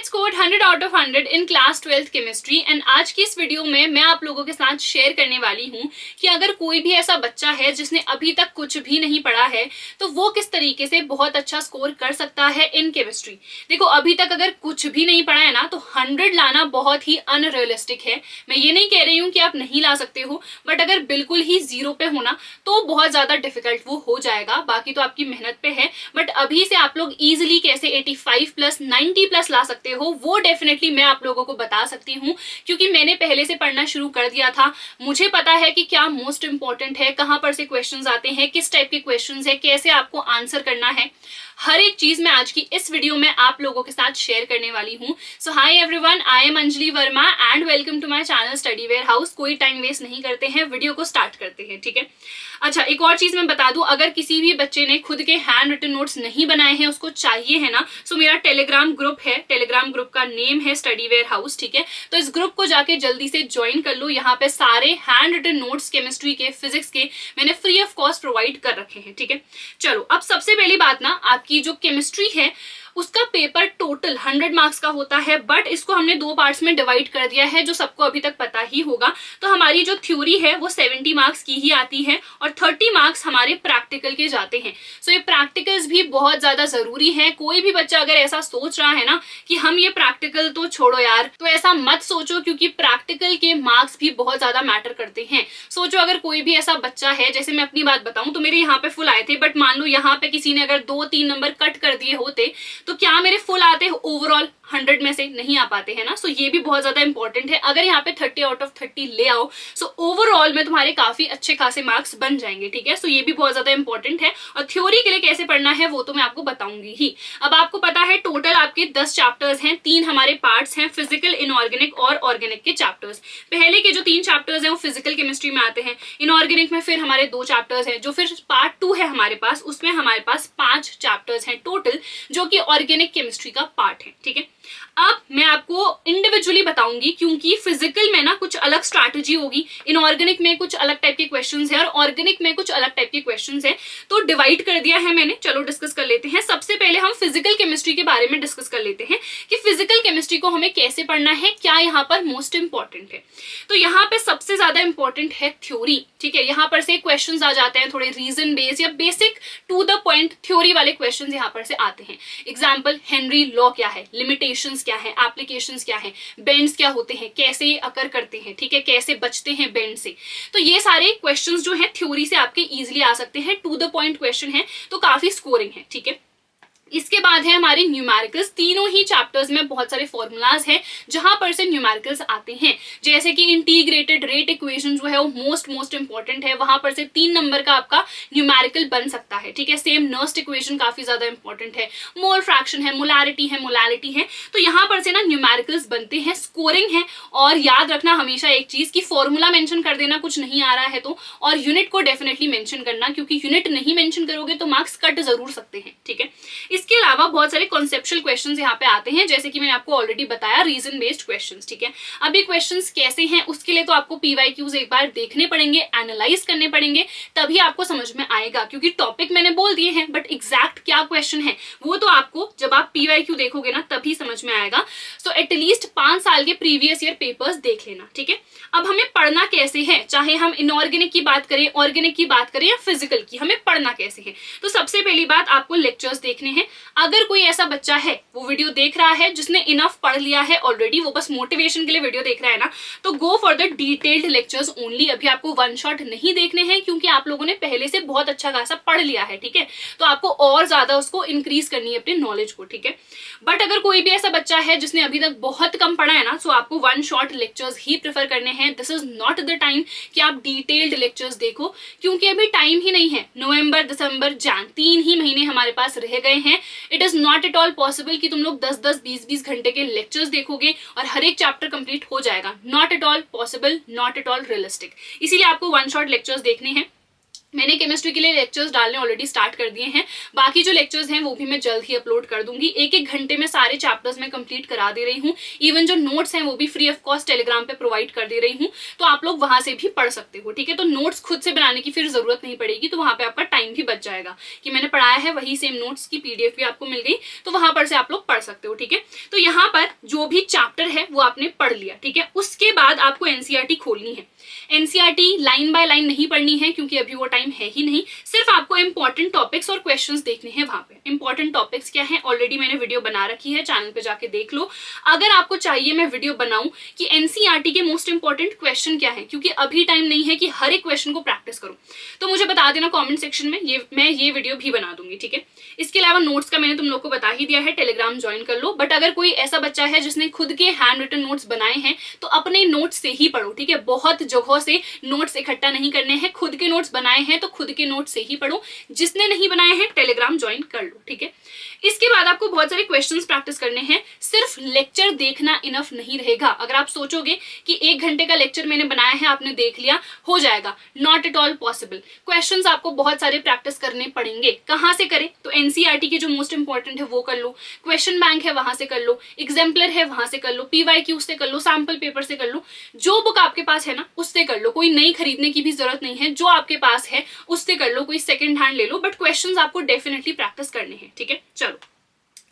Scored 100 out of 100 in class 12th chemistry and आज की इस वीडियो में मैं आप लोगों के साथ शेयर करने वाली हूँ कि अगर कोई भी ऐसा बच्चा है जिसने अभी तक कुछ भी नहीं पढ़ा है तो वो किस तरीके से बहुत अच्छा स्कोर कर सकता है इन केमिस्ट्री। देखो, अभी तक अगर कुछ भी नहीं पढ़ा है ना तो 100 लाना बहुत ही अनरियलिस्टिक है। मैं ये नहीं कह रही हूँ कि आप नहीं ला सकते हो, बट अगर बिल्कुल ही जीरो पे हो ना तो बहुत ज्यादा डिफिकल्ट वो हो जाएगा। बाकी तो आपकी मेहनत पे है, बट अभी से आप लोग इजिली कैसे 85 प्लस 90 प्लस ला सकते हो वो डेफिनेटली मैं आप लोगों को बता सकती हूँ, क्योंकि मैंने पहले से पढ़ना शुरू कर दिया था। मुझे पता है कि क्या मोस्ट इंपॉर्टेंट है, कहाँ पर से क्वेश्चंस आते हैं, किस टाइप के क्वेश्चंस है, कैसे आपको आंसर करना है। हर एक चीज मैं आज की इस वीडियो में आप लोगों के साथ शेयर करने वाली हूँ। So hi everyone, I am Anjali Verma and welcome to my channel study warehouse. कोई टाइम वेस्ट नहीं करते हैं, वीडियो को स्टार्ट करते हैं, ठीक है। अच्छा, एक और चीज मैं बता दूं, अगर किसी भी बच्चे ने खुद के हैंड रिटन नोट्स नहीं बनाए हैं, उसको चाहिए है ना, सो मेरा टेलीग्राम ग्रुप है, टेलीग्राम ग्रुप का नेम है स्टडी वेयर हाउस, ठीक है। तो इस ग्रुप को जाके जल्दी से ज्वाइन कर लो। यहाँ पे सारे हैंड रिटन नोट्स केमिस्ट्री के, फिजिक्स के मैंने फ्री ऑफ कॉस्ट प्रोवाइड कर रखे हैं, ठीक है। चलो, अब सबसे पहली बात ना, आपकी जो केमिस्ट्री है उसका पेपर टोटल 100 मार्क्स का होता है, बट इसको हमने दो पार्ट्स में डिवाइड कर दिया है, जो सबको अभी तक पता ही होगा। तो हमारी जो थ्योरी है वो 70 मार्क्स की ही आती है और 30 मार्क्स हमारे प्रैक्टिकल के जाते हैं। सो ये प्रैक्टिकल्स भी बहुत ज्यादा जरूरी है। कोई भी बच्चा अगर ऐसा सोच रहा है ना कि हम ये प्रैक्टिकल तो छोड़ो यार, तो ऐसा मत सोचो, क्योंकि प्रैक्टिकल के मार्क्स भी बहुत ज्यादा मैटर करते हैं। सोचो, अगर कोई भी ऐसा बच्चा है, जैसे मैं अपनी बात बताऊं तो मेरे यहाँ पे फुल आए थे, बट मान लो यहाँ पे किसी ने अगर 2-3 नंबर कट कर दिए होते तो क्या मेरे फुल आते? ओवरऑल 100 में से नहीं आ पाते हैं ना। सो ये भी बहुत ज्यादा इंपॉर्टेंट है। अगर यहाँ पे 30 आउट ऑफ 30 ले आओ सो ओवरऑल में तुम्हारे काफी अच्छे खासे मार्क्स बन जाएंगे, ठीक है। सो ये भी बहुत ज्यादा इंपॉर्टेंट है और थ्योरी के लिए कैसे पढ़ना है वो तो मैं आपको बताऊंगी ही। अब आपको पता है टोटल आपके 10 चैप्टर्स हैं, 3 हमारे पार्ट्स हैं, फिजिकल, इनऑर्गेनिक और ऑर्गेनिक के चैप्टर्स। पहले के जो 3 चैप्टर्स हैं वो फिजिकल केमिस्ट्री में आते हैं। इनऑर्गेनिक में फिर हमारे 2 चैप्टर्स हैं, जो फिर पार्ट 2 है हमारे पास, उसमें हमारे पास 5 चैप्टर्स हैं टोटल, जो कि ऑर्गेनिक केमिस्ट्री का पार्ट है, ठीक है। अब मैं आपको इंडिविजुअली बताऊंगी, क्योंकि फिजिकल में ना कुछ अलग स्ट्रैटेजी होगी, इनऑर्गेनिक में कुछ अलग टाइप के क्वेश्चंस हैं और ऑर्गेनिक में कुछ अलग टाइप के क्वेश्चंस हैं। तो डिवाइड कर दिया है मैंने। चलो डिस्कस कर लेते हैं। सबसे पहले हम फिजिकल केमिस्ट्री के बारे में डिस्कस कर लेते हैं कि फिजिकल केमिस्ट्री को हमें कैसे पढ़ना है, क्या यहाँ पर मोस्ट इंपॉर्टेंट है। तो यहाँ पे सबसे ज्यादा इंपॉर्टेंट है थ्योरी, ठीक है। यहाँ पर से क्वेश्चंस आ जाते हैं थोड़े रीजन बेस्ड या basic to the point theory वाले क्वेश्चंस यहाँ पर से आते हैं। एग्जाम्पल, हेनरी लॉ क्या है, लिमिटेशंस क्या है, एप्लीकेशंस क्या है, बेंड्स क्या होते हैं, कैसे ये अकर करते हैं, ठीक है, कैसे बचते हैं बेंड से। तो ये सारे क्वेश्चंस जो हैं थ्योरी से आपके इजीली आ सकते हैं, टू द पॉइंट क्वेश्चन है, तो काफी स्कोरिंग है, ठीक है। इसके बाद है हमारे न्यूमेरिकल्स। तीनों ही चैप्टर्स में बहुत सारे फॉर्मूलाज हैं जहां पर से न्यूमेरिकल्स आते हैं, जैसे कि इंटीग्रेटेड रेट इक्वेशन जो है वो मोस्ट इंपॉर्टेंट है। वहां पर से 3 नंबर का आपका न्यूमेरिकल बन सकता है, ठीक है। सेम नर्स्ट इक्वेशन काफी ज्यादा इंपॉर्टेंट है, मोल फ्रैक्शन है, मोलैरिटी है, मोलैलिटी है। तो यहाँ पर से ना न्यूमेरिकल्स बनते हैं, स्कोरिंग है। और याद रखना हमेशा एक चीज की फॉर्मूला मेंशन कर देना कुछ नहीं आ रहा है तो, और यूनिट को डेफिनेटली मेंशन करना, क्योंकि यूनिट नहीं मेंशन करोगे तो मार्क्स कट जरूर सकते हैं, ठीक है। इसके अलावा बहुत सारे कॉन्सेप्चुअल क्वेश्चंस यहाँ पे आते हैं, जैसे कि मैंने आपको ऑलरेडी बताया, रीजन बेस्ड क्वेश्चंस, ठीक है। अब ये क्वेश्चंस कैसे हैं उसके लिए तो आपको पीवाईक्यूज एक बार देखने पड़ेंगे, एनालाइज करने पड़ेंगे, तभी आपको समझ में आएगा। क्योंकि टॉपिक मैंने बोल दिए हैं, बट एग्जैक्ट क्या क्वेश्चन है वो तो आपको जब आप पीवाईक्यू देखोगे ना तभी समझ में आएगा। सो एटलीस्ट 5 साल के प्रीवियस ईयर पेपर्स देख लेना, ठीक है। अब हमें पढ़ना कैसे है, चाहे हम इनऑर्गेनिक की बात करें, ऑर्गेनिक की बात करें या फिजिकल की, हमें पढ़ना कैसे है। तो सबसे पहली बात, आपको लेक्चर्स देखने हैं। अगर कोई ऐसा बच्चा है वो वीडियो देख रहा है जिसने इनफ पढ़ लिया है ऑलरेडी, वो बस मोटिवेशन के लिए वीडियो देख रहा है ना, तो go for the detailed lectures only. अभी आपको वन शॉट नहीं देखने हैं, क्योंकि आप लोगों ने पहले से बहुत अच्छा खासा पढ़ लिया है, ठीक है। तो आपको और ज्यादा उसको इंक्रीज करनी है अपने नॉलेज को, ठीक है। बट अगर कोई भी ऐसा बच्चा है जिसने अभी तक बहुत कम पढ़ा है ना, सो आपको वन शॉट लेक्चर्स ही प्रेफर करने हैं। This is not the time कि आप डिटेल्ड लेक्चर्स देखो, क्योंकि अभी टाइम ही नहीं है। नवंबर, दिसंबर, जैन 3 ही महीने हमारे पास रह गए हैं। It is not at all possible कि तुम लोग 10-10, 20-20 घंटे के लेक्चर्स देखोगे और हर एक चैप्टर कंप्लीट हो जाएगा। Not at all possible, not at all realistic. इसीलिए आपको वन शॉट लेक्चर्स देखने हैं। मैंने केमिस्ट्री के लिए लेक्चर्स डालने ऑलरेडी स्टार्ट कर दिए हैं। बाकी जो लेक्चर्स हैं वो भी मैं जल्द ही अपलोड कर दूंगी। एक एक घंटे में सारे चैप्टर्स मैं कंप्लीट करा दे रही हूँ। इवन जो नोट्स हैं वो भी फ्री ऑफ कॉस्ट टेलीग्राम पे प्रोवाइड कर दे रही हूँ, तो आप लोग वहां से भी पढ़ सकते हो, ठीक है। तो नोट्स खुद से बनाने की फिर जरूरत नहीं पड़ेगी, तो वहां पे आपका टाइम भी बच जाएगा कि मैंने पढ़ाया है वही सेम नोट्स की PDF भी आपको मिल गई, तो वहां पर से आप लोग पढ़ सकते हो, ठीक है। तो यहाँ पर जो भी चैप्टर है वो आपने पढ़ लिया, ठीक है। उसके बाद आपको NCERT खोलनी है। NCERT लाइन बाय लाइन नहीं पढ़नी है क्योंकि अभी वो टाइम है ही नहीं। सिर्फ आपको इंपॉर्टेंट टॉपिक्स और क्वेश्चंस देखने हैं वहां पे। इंपॉर्टेंट टॉपिक्स क्या है, ऑलरेडी मैंने वीडियो बना रखी है, चैनल पे जाके देख लो। अगर आपको चाहिए मैं वीडियो बनाऊं कि NCERT के मोस्ट इंपॉर्टेंट क्वेश्चन क्या है, क्योंकि अभी टाइम नहीं है कि हर एक क्वेश्चन को प्रैक्टिस करूं, तो मुझे बता देना कॉमेंट सेक्शन में, मैं ये वीडियो भी बना दूंगी, ठीक है। इसके अलावा नोट्स का मैंने तुम लोग को बता ही दिया है, टेलीग्राम ज्वाइन कर लो। बट अगर कोई ऐसा बच्चा है जिसने खुद के हैंड रिटन नोट्स बनाए हैं तो अपने नोट्स से ही पढ़ो, ठीक है। बहुत जगहों से नोट्स इकट्ठा नहीं करने हैं, खुद के नोट्स बनाए हैं तो खुद के नोट्स से ही पढ़ो। जिसने नहीं बनाए हैं टेलीग्राम ज्वाइन कर लो, ठीक है। इसके बाद आपको बहुत सारे क्वेश्चंस प्रैक्टिस करने हैं। सिर्फ लेक्चर देखना इनफ नहीं रहेगा। अगर आप सोचोगे कि 1 घंटे का लेक्चर मैंने बनाया है, आपने देख लिया, हो जाएगा, not at all possible. Questions आपको बहुत सारे प्रैक्टिस करने पड़ेंगे। कहाँ से करें, तो NCERT के जो मोस्ट इंपॉर्टेंट है वो कर लो, क्वेश्चन बैंक है वहां से कर लो, एग्जाम्पलर है वहां से कर लो, PYQ से कर लो, सैम्पल पेपर से कर लो, जो बुक आपके पास है ना उससे कर लो। कोई नई खरीदने की भी जरूरत नहीं है, जो आपके पास है उससे कर लो, कोई सेकंड हैंड ले लो, बट क्वेश्चंस आपको डेफिनेटली प्रैक्टिस करने हैं, ठीक है। चलो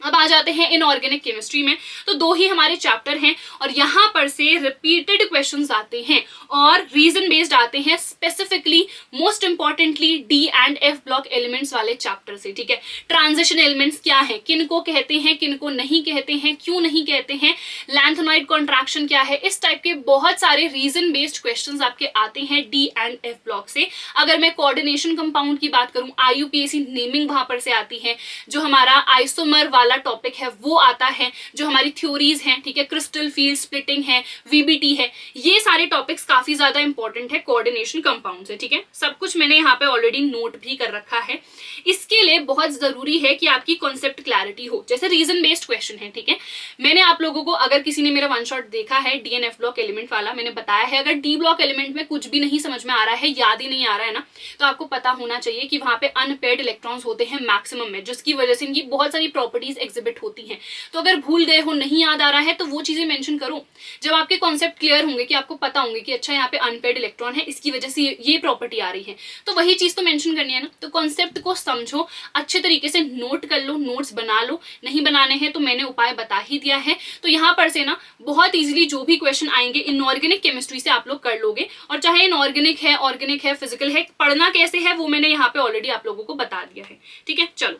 अब आ जाते हैं इनऑर्गेनिक केमिस्ट्री में। तो 2 ही हमारे चैप्टर हैं और यहाँ पर से रिपीटेड क्वेश्चंस आते हैं और रीजन बेस्ड आते हैं, specifically most importantly D and F block elements वाले चैप्टर से, ठीक है। ट्रांजिशन एलिमेंट्स क्या है, किनको कहते हैं, किनको नहीं कहते हैं, क्यों नहीं कहते हैं, लैंथेनॉइड कॉन्ट्रैक्शन क्या है, इस टाइप के बहुत सारे रीजन बेस्ड क्वेश्चंस आपके आते हैं D and F ब्लॉक से। अगर मैं कोऑर्डिनेशन कंपाउंड की बात करूं, IUPAC नेमिंग वहां पर से आती है, जो हमारा आइसोमर वाला टॉपिक है वो आता है, जो हमारी थ्योरीज हैं, ठीक है, क्रिस्टल फील्ड स्प्लिटिंग है, VBT है, ये सारे टॉपिक्स काफी ज्यादा इंपॉर्टेंट है कोऑर्डिनेशन कंपाउंड से, ठीक है। सब कुछ मैंने यहाँ पे ऑलरेडी नोट भी कर रखा है। इसके लिए बहुत जरूरी है कि आपकी कॉन्सेप्ट क्लैरिटी हो, जैसे रीजन बेस्ड क्वेश्चन है, ठीक है। मैंने आप लोगों को, अगर किसी ने मेरा 1 शॉट देखा है D and F block element वाला, मैंने बताया है अगर D ब्लॉक एलिमेंट में कुछ भी नहीं समझ में आ रहा है, याद ही नहीं आ रहा है ना, तो आपको पता होना चाहिए कि वहां पे अनपेयर्ड इलेक्ट्रॉन्स होते हैं मैक्सिमम में, जिसकी वजह से इनकी बहुत सारी प्रॉपर्टीज एग्जिबिट होती हैं। तो अगर भूल गए हो, नहीं याद आ रहा है, तो वो चीजें मेंशन करो। जब आपके कॉन्सेप्ट क्लियर होंगे कि आपको पता होंगे कि अच्छा यहाँ पे अनपेयर्ड इलेक्ट्रॉन है, इसकी वजह से ये प्रॉपर्टी आ रही है, तो वही चीज तो मेंशन करनी है ना। तो कॉन्सेप्ट को समझो, अच्छे तरीके से नोट कर लो, नोट्स बना लो। नहीं बनाने हैं तो मैंने उपाय बता ही दिया है। तो यहाँ पर से ना बहुत इजीली जो भी क्वेश्चन आएंगे इनऑर्गेनिक केमिस्ट्री से आप लोग कर लोगे। और चाहे इनऑर्गेनिक है, ऑर्गेनिक है, फिजिकल है, पढ़ना कैसे है वो मैंने यहाँ पे ऑलरेडी आप लोगों को बता दिया है, ठीक है। चलो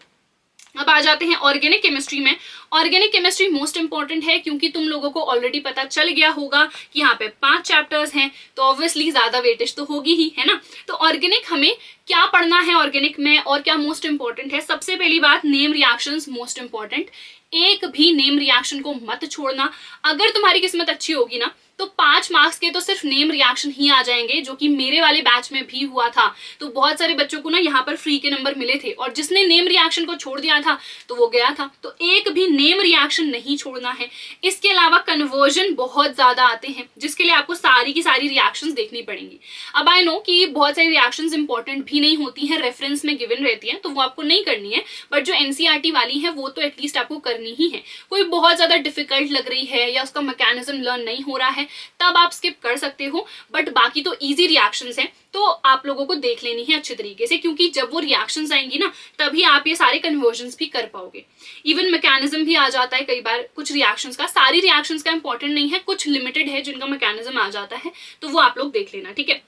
अब आ जाते हैं ऑर्गेनिक केमिस्ट्री में। ऑर्गेनिक केमिस्ट्री मोस्ट इंपॉर्टेंट है क्योंकि तुम लोगों को ऑलरेडी पता चल गया होगा कि यहाँ पे 5 चैप्टर्स हैं, तो ऑब्वियसली ज्यादा वेटेज तो होगी ही, है ना। तो ऑर्गेनिक हमें क्या पढ़ना है ऑर्गेनिक में और क्या मोस्ट इंपॉर्टेंट है। सबसे पहली बात, नेम रिएक्शंस मोस्ट इंपॉर्टेंट। एक भी नेम रिएक्शन को मत छोड़ना। अगर तुम्हारी किस्मत अच्छी होगी ना तो 5 मार्क्स के तो सिर्फ नेम रिएक्शन ही आ जाएंगे, जो कि मेरे वाले बैच में भी हुआ था। तो बहुत सारे बच्चों को ना यहाँ पर फ्री के नंबर मिले थे और जिसने नेम रिएक्शन को छोड़ दिया था तो वो गया था। तो एक भी नेम रिएक्शन नहीं छोड़ना है। इसके अलावा कन्वर्जन बहुत ज्यादा आते हैं, जिसके लिए आपको सारी की सारी रिएक्शंस देखनी पड़ेंगी। अब आई नो कि बहुत सारी रिएक्शंस इंपॉर्टेंट भी नहीं होती हैं, रेफरेंस में गिवन रहती है, तो वो आपको नहीं करनी है, बट जो NCERT वाली है वो तो एटलीस्ट आपको करनी ही है। कोई बहुत ज्यादा डिफिकल्ट लग रही है या उसका मैकेनिज्म लर्न नहीं हो रहा है तब आप स्किप कर सकते हो, बट बाकी तो इजी रिएक्शंस हैं, तो आप लोगों को देख लेनी है अच्छे तरीके से, क्योंकि जब वो रिएक्शंस आएंगी ना तभी आप ये सारे कन्वर्जन्स भी कर पाओगे। इवन मैकेनिज्म भी आ जाता है कई बार कुछ रिएक्शंस का, सारी रिएक्शंस का इंपॉर्टेंट नहीं है, कुछ लिमिटेड है जिनका मैकेनिज्म आ जाता है, तो वो आप लोग देख लेना, ठीक है।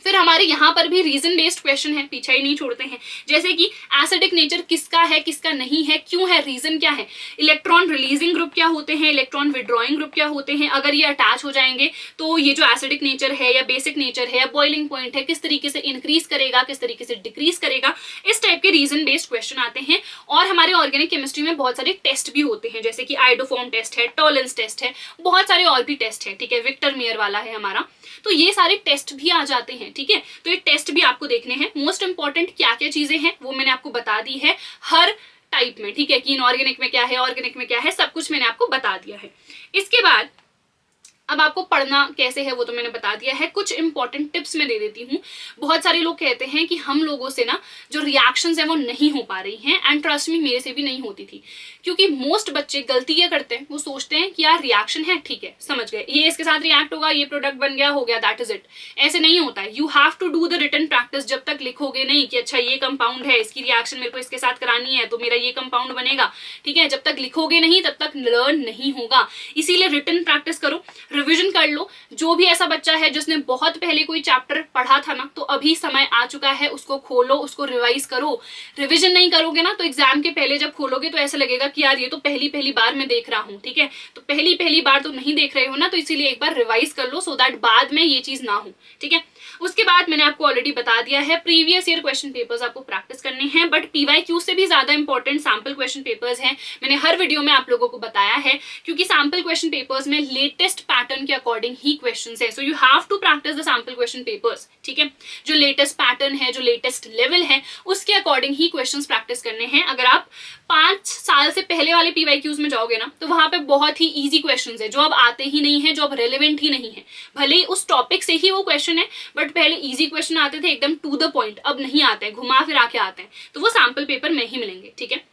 फिर हमारे यहाँ पर भी रीजन बेस्ड क्वेश्चन है, पीछा ही नहीं छोड़ते हैं, जैसे कि एसिडिक नेचर किसका है, किसका नहीं है, क्यों है, रीजन क्या है, इलेक्ट्रॉन रिलीजिंग ग्रुप क्या होते हैं, इलेक्ट्रॉन विड्रॉइंग ग्रुप क्या होते हैं, अगर ये अटैच हो जाएंगे तो ये जो एसिडिक नेचर है या बेसिक नेचर है या बॉइलिंग पॉइंट है किस तरीके से इंक्रीज करेगा, किस तरीके से डिक्रीज करेगा, इस टाइप के रीजन बेस्ड क्वेश्चन आते हैं। और हमारे ऑर्गेनिक केमिस्ट्री में बहुत सारे टेस्ट भी होते हैं, जैसे कि आइडोफॉर्म टेस्ट है, टॉलेंस टेस्ट है, बहुत सारे और भी टेस्ट है, ठीक है, विक्टर मेयर वाला है हमारा, तो ये सारे टेस्ट भी आ जाते हैं, ठीक है। तो ये टेस्ट भी आपको देखने हैं। मोस्ट इंपॉर्टेंट क्या क्या चीजें हैं वो मैंने आपको बता दी है हर टाइप में, ठीक है, कि इनऑर्गेनिक में क्या है, ऑर्गेनिक में क्या है, सब कुछ मैंने आपको बता दिया है। इसके बाद अब आपको पढ़ना कैसे है वो तो मैंने बता दिया है, कुछ इंपॉर्टेंट टिप्स मैं दे देती हूँ। बहुत सारे लोग कहते हैं कि हम लोगों से ना जो रिएक्शंस हैं वो नहीं हो पा रही हैं, एंड ट्रस्ट मी मेरे से भी नहीं होती थी, क्योंकि मोस्ट बच्चे गलती ये करते हैं, वो सोचते हैं कि यार रिएक्शन है, ठीक है समझ गए, ये इसके साथ रिएक्ट होगा, ये प्रोडक्ट बन गया, हो गया, दैट इज इट। ऐसे नहीं होता है। You have to do the written practice. जब तक लिखोगे नहीं कि अच्छा ये कंपाउंड है, इसकी रिएक्शन मेरे को इसके साथ करानी है तो मेरा ये कंपाउंड बनेगा, ठीक है, जब तक लिखोगे नहीं तब तक लर्न नहीं होगा। इसीलिए रिटन प्रैक्टिस करो, रिविजन कर लो। जो भी ऐसा बच्चा है जिसने बहुत पहले कोई चैप्टर पढ़ा था ना, तो अभी समय आ चुका है, उसको खोलो, उसको रिवाइज करो। रिविजन नहीं करोगे ना तो एग्जाम के पहले जब खोलोगे तो ऐसा लगेगा कि यार ये तो पहली पहली बार मैं देख रहा हूँ, ठीक है, तो पहली पहली बार तो नहीं देख रहे हो ना, तो इसीलिए एक बार रिवाइज कर लो, सो दैट बाद में ये चीज ना हो, ठीक है। उसके बाद मैंने आपको ऑलरेडी बता दिया है, प्रीवियस ईयर क्वेश्चन पेपर्स आपको प्रैक्टिस करने हैं, बट पीवाईक्यू से भी ज्यादा इंपॉर्टेंट सैंपल क्वेश्चन पेपर्स हैं। मैंने हर वीडियो में आप लोगों को बताया है, क्योंकि सैंपल क्वेश्चन पेपर्स में लेटेस्ट पैटर्न के अकॉर्डिंग ही क्वेश्चंस है, so you have to practice the sample question papers, ठीक है। जो लेटेस्ट पैटर्न है, जो लेटेस्ट लेवल है, उसके अकॉर्डिंग ही क्वेश्चंस प्रैक्टिस करने हैं। अगर आप 5 साल से पहले वाले पीवाईक्यूज में जाओगे ना, तो वहां पे बहुत ही इजी क्वेश्चंस है जो अब आते ही नहीं है, जो अब रेलेवेंट ही नहीं है। भले ही उस टॉपिक से ही वो क्वेश्चन है, बट पहले इजी क्वेश्चन आते थे एकदम टू द पॉइंट, अब नहीं आते हैं, घुमा फिरा के आते हैं, तो वो सैंपल पेपर में ही मिलेंगे, ठीक है।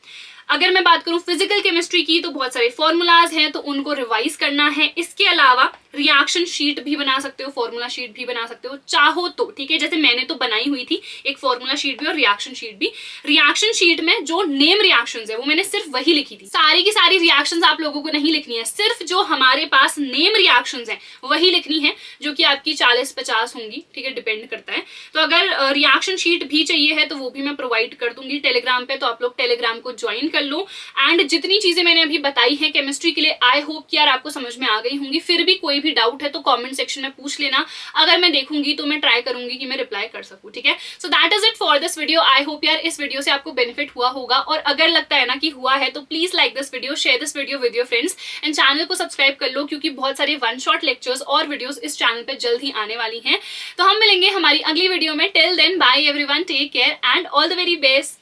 अगर मैं बात करूं फिजिकल केमिस्ट्री की, तो बहुत सारे फॉर्मूलाज हैं, तो उनको रिवाइज करना है। इसके अलावा रिएक्शन शीट भी बना सकते हो, फॉर्मूला शीट भी बना सकते हो चाहो तो, ठीक है। जैसे मैंने तो बनाई हुई थी एक फॉर्मूला शीट भी और रिएक्शन शीट भी। रिएक्शन शीट में जो नेम रिएक्शंस है वो मैंने सिर्फ वही लिखी थी, सारी की सारी रिएक्शंस आप लोगों को नहीं लिखनी है, सिर्फ जो हमारे पास नेम रिएक्शंस हैं वही लिखनी है, जो कि आपकी 40-50 होंगी, ठीक है, डिपेंड करता है। तो अगर रिएक्शन शीट भी चाहिए है तो वो भी मैं प्रोवाइड कर दूंगी टेलीग्राम पे, तो आप लोग टेलीग्राम को ज्वाइन कर लो। एंड जितनी चीजें मैंने अभी बताई हैं केमिस्ट्री के लिए, आई होप कि यार आपको समझ में आ गई होंगी। फिर भी कोई भी डाउट है तो कमेंट सेक्शन में पूछ लेना, अगर मैं देखूंगी तो मैं ट्राई करूंगी कि मैं रिप्लाई कर सकूं, ठीक है। So that is it for this video. I hope यार इस वीडियो से आपको बेनिफिट हुआ होगा, और अगर लगता है ना कि हुआ है तो please like this video, share this video with your friends, and channel को सब्सक्राइब कर लो, क्योंकि बहुत सारे वन शॉट लेक्चर्स और वीडियोस इस चैनल पे जल्द ही आने वाली हैं। तो हम मिलेंगे हमारी अगली वीडियो में। Till then bye everyone, take care and all the very best.